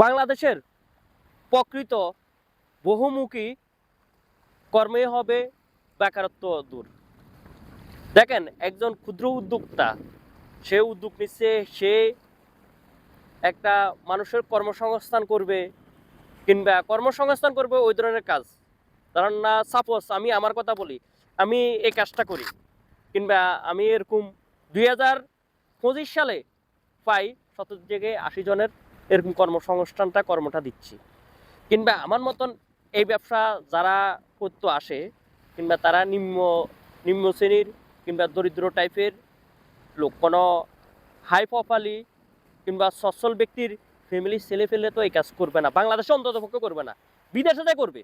বাংলাদেশের প্রকৃত বহুমুখী কর্মে হবে বেকারত্ব দূর। দেখেন, একজন ক্ষুদ্র উদ্যোক্তা সে উদ্যোগ নিচ্ছে, সে একটা মানুষের কর্মসংস্থান করবে কিংবা কর্মসংস্থান করবে ওই ধরনের কাজ। কারণ না, সাপোজ আমি আমার কথা বলি, আমি এই কাজটা করি কিংবা আমি এরকম 2025 সালে পাই 70 থেকে 80 জনের এরকম কর্মটা দিচ্ছি। কিংবা আমার মতন এই ব্যবসা যারা করতে আসে কিংবা তারা নিম্ন শ্রেণীর কিংবা দরিদ্র টাইপের লোক, কোনো হাই প্রোফাইলি কিংবা সচ্ছল ব্যক্তির ফ্যামিলির ছেলে ফেলে তো এই কাজ করবে না, বাংলাদেশে অন্ততপক্ষে করবে না, বিদেশে করবে।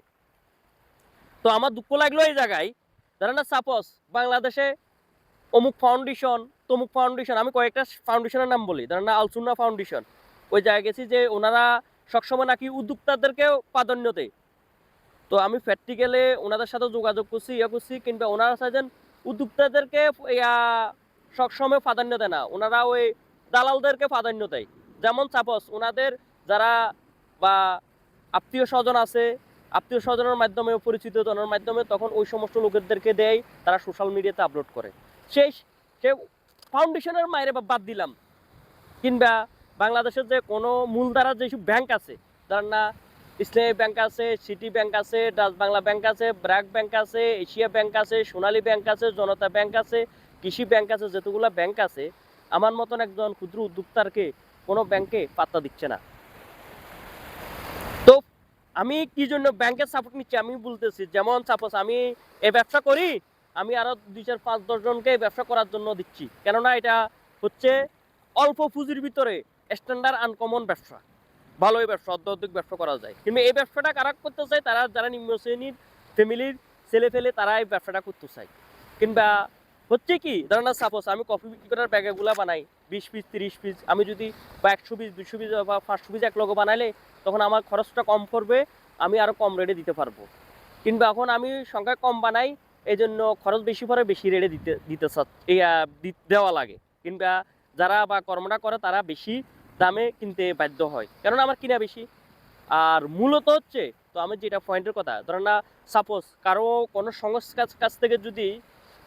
তো আমার দুঃখ লাগলো এই জায়গায়, ধরেন না সাপোজ বাংলাদেশে অমুক ফাউন্ডেশন তমুক ফাউন্ডেশন, আমি কয়েকটা ফাউন্ডেশনের নাম বলি, ধরেন না আলসুন্না ফাউন্ডেশন, ওই জায়গায় গেছি যে ওনারা সবসময় নাকি উদ্যোক্তাদেরকেও প্রাধান্য দেয়। তো আমি প্র্যাকটিক্যালে ওনাদের সাথে যোগাযোগ করছি কিংবা ওনারা চাইছেন উদ্যোক্তাদেরকে সবসময় প্রাধান্য দেয় না, ওনারা ওই দালালদেরকে প্রাধান্য দেয়। যেমন সাপোজ ওনাদের যারা বা আত্মীয় স্বজন আছে, আত্মীয় স্বজনের মাধ্যমে পরিচিত জনের মাধ্যমে তখন ওই সমস্ত লোকেদেরকে দেয়, তারা সোশ্যাল মিডিয়াতে আপলোড করে। সেই সে ফাউন্ডেশনের মায়ের বাদ দিলাম, কিংবা বাংলাদেশের যে কোনো মূলধারার যেসব ব্যাংক আছে, ধরেন না ইসলামী ব্যাংক আছে, সিটি ব্যাংক আছে, ডাচ বাংলা ব্যাংক আছে, ব্র্যাক ব্যাংক আছে, এশিয়া ব্যাংক আছে, সোনালী ব্যাংক আছে, জনতা ব্যাংক আছে, কৃষি ব্যাংক আছে, যতগুলো ব্যাংক আছে, আমার মতন একজন ক্ষুদ্র উদ্যোক্তারকে কোনো ব্যাংকে পাত্তা দিচ্ছে না। তো আমি কি জন্য ব্যাংকের সাপোর্ট নিচ্ছি আমি বলতেছি, যেমন সাপোজ আমি এই ব্যবসা করি, আমি আরো 2-4-5-10 জনকে ব্যবসা করার জন্য দিচ্ছি, কেননা এটা হচ্ছে অল্প পুঁজির ভিতরে স্ট্যান্ডার্ড আনকমন ব্যবসা, ভালো এই ব্যবসা, অর্ধনৈতিক ব্যবসা করা যায়। কিন্তু এই ব্যবসাটা কারা করতে চায়? তারা যারা নিম্ন শ্রেণীর ফ্যামিলির ছেলে ফেলে তারা এই ব্যবসাটা করতে চায়। কিংবা হচ্ছে কি, ধরেন না সাপোজ আমি কফি বিক্রি করার ব্যাগগুলো বানাই 20 পিস 30 পিস, আমি যদি বা 100 পিস 200 পিস বা 500 পিস এক লগে বানাইলে তখন আমার খরচটা কম পড়বে, আমি আরও কম রেটে দিতে পারবো। কিংবা এখন আমি সংখ্যা কম বানাই, এই জন্য খরচ বেশি পড়ে, বেশি রেটে দেওয়া লাগে। কিংবা যারা বা কর্মটা করে তারা বেশি দামে কিনতে বাধ্য হয়, কারণ আমার কিনা বেশি। আর মূলত হচ্ছে, তো আমি যেটা পয়েন্টের কথা, ধরেন না সাপোজ কারো কোনো সংস্থার কাছ থেকে যদি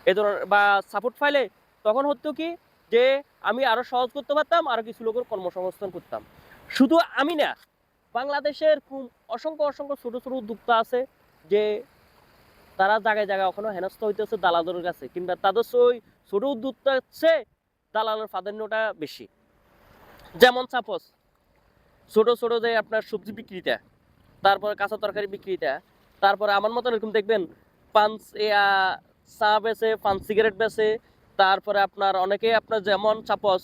এ ধরনের বা সাপোর্ট পাইলে, তখন হতো কি যে আমি আরো সহজ করতে পারতাম, আরো কিছু লোকের কর্মসংস্থান করতাম। শুধু আমি না, বাংলাদেশের অসংখ্য অসংখ্য ছোট ছোট উদ্যোক্তা আছে যে তারা জায়গায় জায়গায় এখনো হেনস্থ হইতেছে দালালের কাছে, কিংবা তাদের ওই ছোট উদ্যোক্তা হচ্ছে দালালের প্রাধান্যটা বেশি। যেমন সাপোজ ছোট ছোট যে আপনার সবজি বিক্রিটা, তারপরে কাঁচা তরকারি বিক্রিটা, তারপরে আমার মতন এরকম দেখবেন পান চা বেচে, পান সিগারেট বেচে, তারপরে আপনার অনেকে আপনার যেমন সাপোজ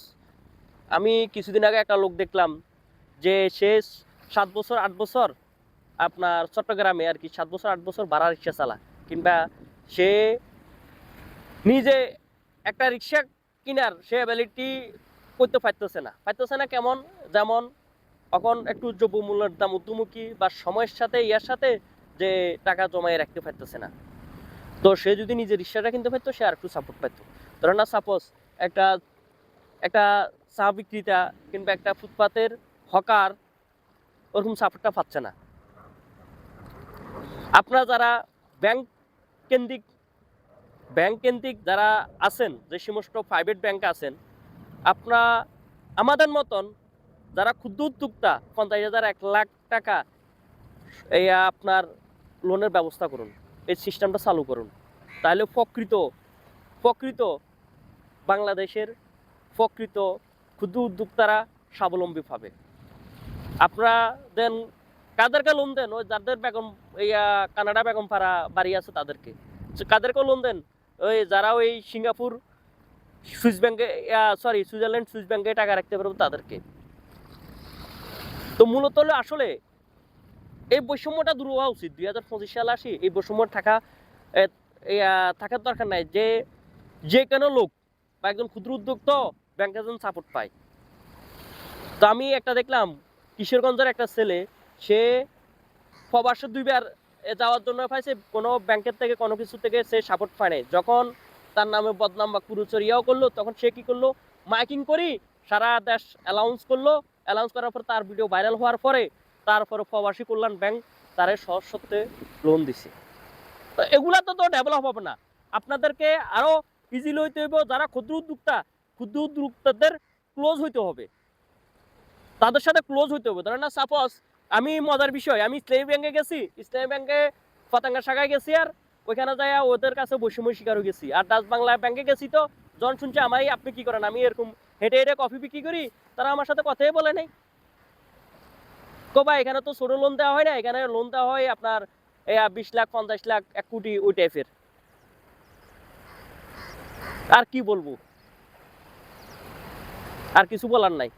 আমি কিছুদিন আগে একটা লোক দেখলাম যে সে 7 বছর 8 বছর আপনার চট্টগ্রামে আর কি 7 বছর 8 বছর ভাড়া রিক্সা চালা, কিংবা সে নিজে একটা রিক্সা কিনার সে অ্যাবিলিটি করতে পারতেছে না কেমন, যেমন এখন একটু দ্রব্যমূল্যের দাম ঊর্ধ্বমুখী বা সময়ের সাথে ইয়ার সাথে যে টাকা জমায়ে রাখতে পারতেছে না। তো সে যদি নিজে রিক্সাটা কিনতে পারতো, সে আর একটু সাপোর্ট পাইতো। ধরেন না সাপোজ একটা একটা চা বিক্রেতা কিংবা একটা ফুটপাতের হকার ওরকম সাপোর্টটা পাচ্ছে না। আপনারা যারা ব্যাংক কেন্দ্রিক যারা আছেন, যে সমস্ত প্রাইভেট ব্যাংক আছেন, আপনারা আমাদের মতন যারা ক্ষুদ্র উদ্যোক্তা 50,000 1 লাখ টাকা এই আপনার লোনের ব্যবস্থা করুন, এই সিস্টেমটা চালু করুন, তাহলে প্রকৃত বাংলাদেশের প্রকৃত ক্ষুদ্র উদ্যোক্তারা স্বাবলম্বী পাবে। আপনারা দেন কাদেরকে লোন দেন? ওই যাদের বেগম কানাডা বেগম পাড়া বাড়ি আছে তাদেরকে। কাদেরকে লোন দেন? ওই যারা ওই সিঙ্গাপুর সুইজারল্যান্ড সুইস ব্যাংকে টাকা রাখতে পারবে তাদেরকে। তো মূলত হলো আসলে এই বৈষম্যটা দূর হওয়া উচিত। 2025 সালে আসি এই বৈষম্য থাকার দরকার নাই, যে কোনো লোক বা একজন ক্ষুদ্র উদ্যোক্তা ব্যাংকে যেন সাপোর্ট পায়। তো আমি একটা দেখলাম কিশোরগঞ্জের একটা ছেলে, সে প্রবাসে 2বার যাওয়ার জন্য পাইছে, কোনো ব্যাংকের থেকে কোনো কিছু থেকে সে সাপোর্ট পায় নাই। যখন তার নামে বদনাম বা কুরুচরিয়াও করলো, তখন সে কি করলো, মাইকিং করি সারা দেশ অ্যালাউন্স করলো অ্যানাউন্স করার পর তার ভিডিও ভাইরাল হওয়ার পরে তারপরে প্রবাসী কল্যাণ ব্যাংক তারে সহজ সত্ত্বে লোন দিছে। তো এগুলা তো ডেভেলপ হবে না, আপনাদেরকে আরো ইজিলি হইতে হইব। যারা ক্ষুদ্র উদ্যোক্তাদের ক্লোজ হইতে হবে, তাদের সাথে ক্লোজ হইতে হবে। ধরেন না, সাপোজ আমি মজার বিষয়, আমি ইসলামী ব্যাংকে গেছি, ইসলামী ব্যাংকে পতাঙ্গা শাখায় গেছি, আর ওইখানে যাই ওদের কাছে বৈষম্য শিকার হয়ে গেছি। আর ডাচ বাংলা ব্যাংকে গেছি, তো জন শুনছে আমারই আপনি কি করেন, আমি এরকম হেঁটে হেঁটে কফি বিক্রি করি, তারা আমার সাথে কথাই বলে নাই। ভাই এখানে তো ছোট লোন দেওয়া হয় না, এখানে লোন দেওয়া হয় আপনার 20 লাখ 50 লাখ 1 কোটি ওই টাইপের। আর কি বলবো, আর কিছু বলার নাই।